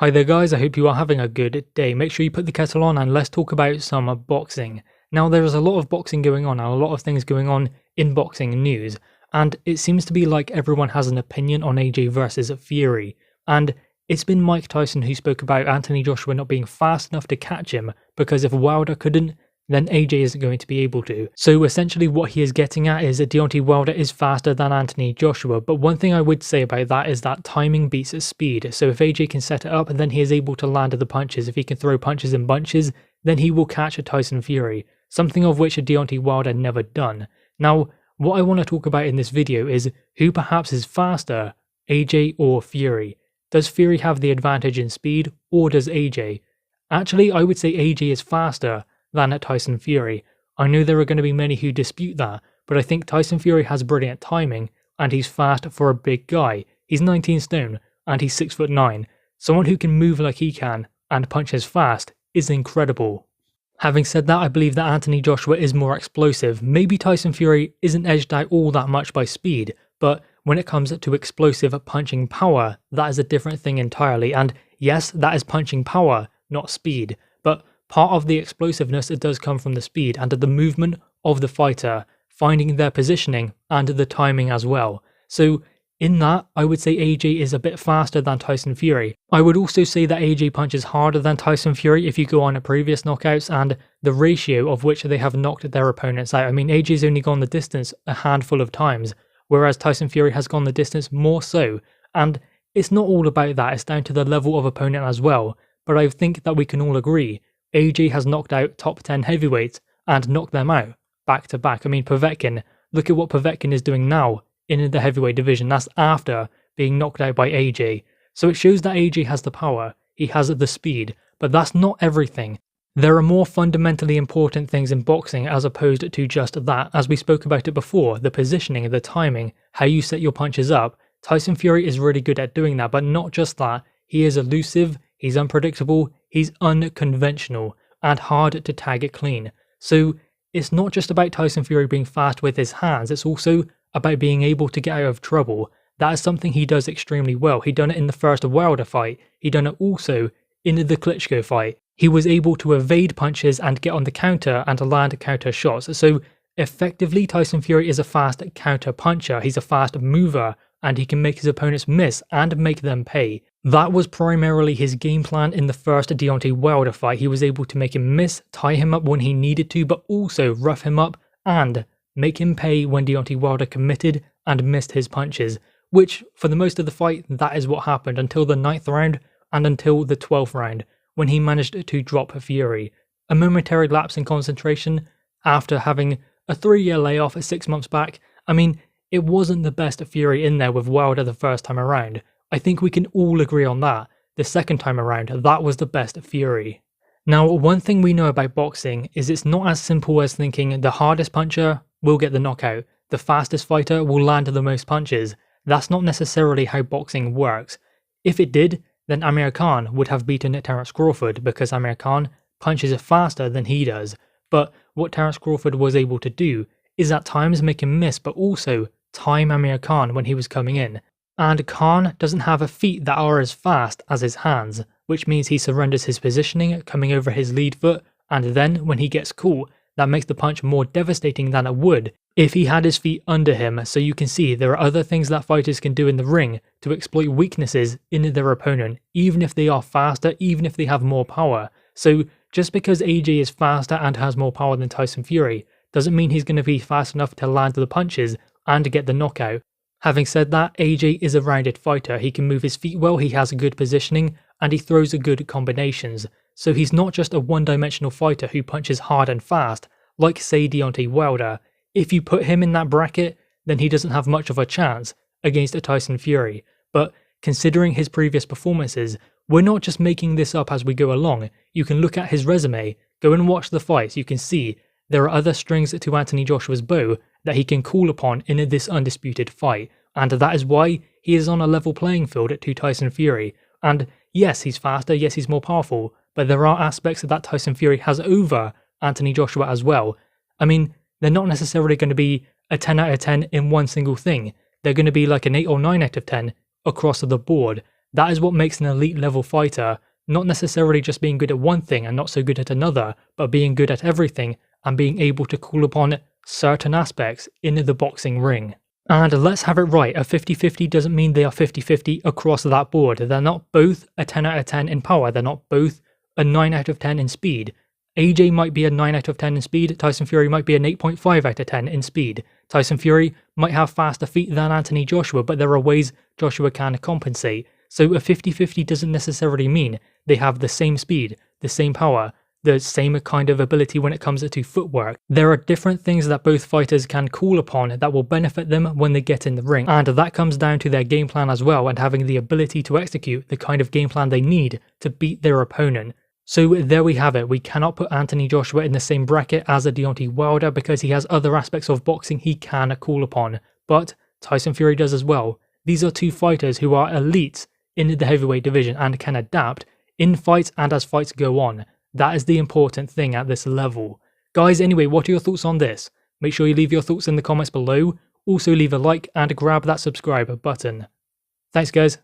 Hi there guys, I hope you are having a good day. Make sure you put the kettle on and let's talk about some boxing. Now there is a lot of boxing going on and a lot of things going on in boxing news, and it seems to be like everyone has an opinion on AJ versus Fury. And it's been Mike Tyson who spoke about Anthony Joshua not being fast enough to catch him because if Wilder couldn't, then AJ isn't going to be able to. So essentially what he is getting at is that Deontay Wilder is faster than Anthony Joshua, but one thing I would say about that is that timing beats speed. So if AJ can set it up, then he is able to land the punches. If he can throw punches in bunches, then he will catch a Tyson Fury, something of which Deontay Wilder never done. Now, what I want to talk about in this video is who perhaps is faster, AJ or Fury. Does Fury have the advantage in speed, or does AJ? Actually, I would say AJ is faster than at Tyson Fury. I know there are going to be many who dispute that, but I think Tyson Fury has brilliant timing and he's fast for a big guy. He's 19 stone and he's 6'9". Someone who can move like he can and punch as fast is incredible. Having said that, I believe that Anthony Joshua is more explosive. Maybe Tyson Fury isn't edged out all that much by speed, but when it comes to explosive punching power, that is a different thing entirely. And yes, that is punching power, not speed, but part of the explosiveness it does come from the speed and the movement of the fighter, finding their positioning and the timing as well. So in that, I would say AJ is a bit faster than Tyson Fury. I would also say that AJ punches harder than Tyson Fury if you go on at previous knockouts and the ratio of which they have knocked their opponents out. I mean, AJ's only gone the distance a handful of times, whereas Tyson Fury has gone the distance more so. And it's not all about that, it's down to the level of opponent as well. But I think that we can all agree AJ has knocked out top 10 heavyweights and knocked them out back to back. I mean, Povetkin, look at what Povetkin is doing now in the heavyweight division. That's after being knocked out by AJ. So it shows that AJ has the power, he has the speed, but that's not everything. There are more fundamentally important things in boxing as opposed to just that. As we spoke about it before, the positioning, the timing, how you set your punches up. Tyson Fury is really good at doing that, but not just that. He is elusive, he's unpredictable, he's unconventional, and hard to tag it clean. So it's not just about Tyson Fury being fast with his hands, it's also about being able to get out of trouble. That is something he does extremely well. He done it in the first Wilder fight, he done it also in the Klitschko fight. He was able to evade punches and get on the counter and land counter shots. So effectively Tyson Fury is a fast counter puncher, he's a fast mover, and he can make his opponents miss and make them pay. That was primarily his game plan in the first Deontay Wilder fight. He was able to make him miss, tie him up when he needed to, but also rough him up and make him pay when Deontay Wilder committed and missed his punches, which for the most of the fight, that is what happened until the 9th round and until the 12th round, when he managed to drop Fury. A momentary lapse in concentration after having a 3-year layoff 6 months back. I mean, it wasn't the best Fury in there with Wilder the first time around. I think we can all agree on that. The second time around, that was the best Fury. Now, one thing we know about boxing is it's not as simple as thinking the hardest puncher will get the knockout, the fastest fighter will land the most punches. That's not necessarily how boxing works. If it did, then Amir Khan would have beaten Terence Crawford because Amir Khan punches faster than he does. But what Terence Crawford was able to do is at times make him miss, but also time Amir Khan when he was coming in. And Khan doesn't have feet that are as fast as his hands, which means he surrenders his positioning coming over his lead foot, and then when he gets caught, that makes the punch more devastating than it would if he had his feet under him. So you can see there are other things that fighters can do in the ring to exploit weaknesses in their opponent, even if they are faster, even if they have more power. So just because AJ is faster and has more power than Tyson Fury doesn't mean he's going to be fast enough to land the punches and get the knockout. Having said that, AJ is a rounded fighter. He can move his feet well, he has good positioning, and he throws good combinations. So he's not just a one-dimensional fighter who punches hard and fast, like say Deontay Wilder. If you put him in that bracket, then he doesn't have much of a chance against a Tyson Fury. But considering his previous performances, we're not just making this up as we go along. You can look at his resume, go and watch the fights, you can see there are other strings to Anthony Joshua's bow that he can call upon in this undisputed fight, and that is why he is on a level playing field to Tyson Fury. And yes, he's faster, yes, he's more powerful, but there are aspects that Tyson Fury has over Anthony Joshua as well. I mean, they're not necessarily going to be a 10 out of 10 in one single thing. They're going to be like an 8 or 9 out of 10 across the board. That is what makes an elite level fighter, not necessarily just being good at one thing and not so good at another, but being good at everything and being able to call upon certain aspects in the boxing ring. And let's have it right, a 50-50 doesn't mean they are 50-50 across that board. They're not both a 10 out of 10 in power, they're not both a 9 out of 10 in speed. AJ might be a 9 out of 10 in speed, Tyson Fury might be an 8.5 out of 10 in speed. Tyson Fury might have faster feet than Anthony Joshua, but there are ways Joshua can compensate. So a 50-50 doesn't necessarily mean they have the same speed, the same power, the same kind of ability when it comes to footwork. There are different things that both fighters can call upon that will benefit them when they get in the ring, and that comes down to their game plan as well and having the ability to execute the kind of game plan they need to beat their opponent. So there we have it. We cannot put Anthony Joshua in the same bracket as a Deontay Wilder because he has other aspects of boxing he can call upon, but Tyson Fury does as well. These are two fighters who are elites in the heavyweight division and can adapt in fights and as fights go on. That is the important thing at this level. Guys, anyway, what are your thoughts on this? Make sure you leave your thoughts in the comments below. Also leave a like and grab that subscribe button. Thanks guys.